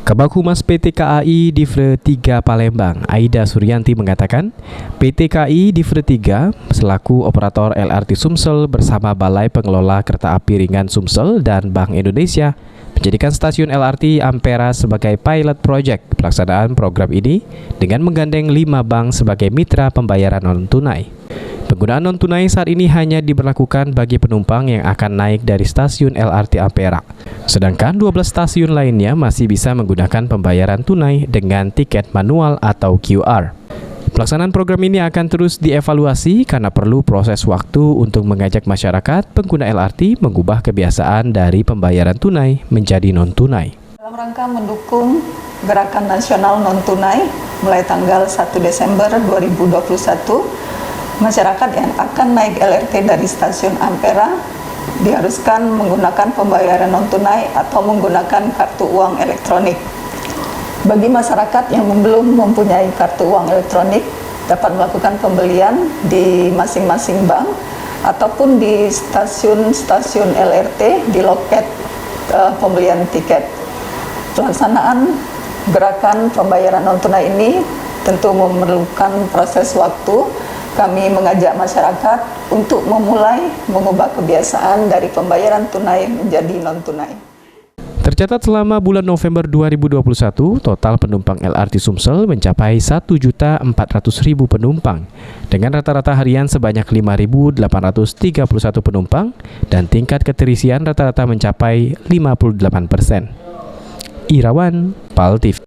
Kabag Humas PT KAI Divre 3 Palembang, Aida Suryanti mengatakan, PT KAI Divre 3 selaku operator LRT Sumsel bersama Balai Pengelola Kereta Api Ringan Sumsel dan Bank Indonesia menjadikan stasiun LRT Ampera sebagai pilot project pelaksanaan program ini dengan menggandeng 5 bank sebagai mitra pembayaran non-tunai. Penggunaan non-tunai saat ini hanya diberlakukan bagi penumpang yang akan naik dari stasiun LRT Ampera. Sedangkan 12 stasiun lainnya masih bisa menggunakan pembayaran tunai dengan tiket manual atau QR. Pelaksanaan program ini akan terus dievaluasi karena perlu proses waktu untuk mengajak masyarakat pengguna LRT mengubah kebiasaan dari pembayaran tunai menjadi non-tunai. Dalam rangka mendukung gerakan nasional non-tunai mulai tanggal 1 Desember 2021, masyarakat yang akan naik LRT dari stasiun Ampera diharuskan menggunakan pembayaran non-tunai atau menggunakan kartu uang elektronik. Bagi masyarakat yang belum mempunyai kartu uang elektronik, dapat melakukan pembelian di masing-masing bank ataupun di stasiun-stasiun LRT di loket pembelian tiket. Pelaksanaan gerakan pembayaran non-tunai ini tentu memerlukan proses waktu. Kami mengajak masyarakat untuk memulai mengubah kebiasaan dari pembayaran tunai menjadi non-tunai. Tercatat selama bulan November 2021, total penumpang LRT Sumsel mencapai 1.400.000 penumpang dengan rata-rata harian sebanyak 5.831 penumpang dan tingkat keterisian rata-rata mencapai 58%. Irawan, PAL TV.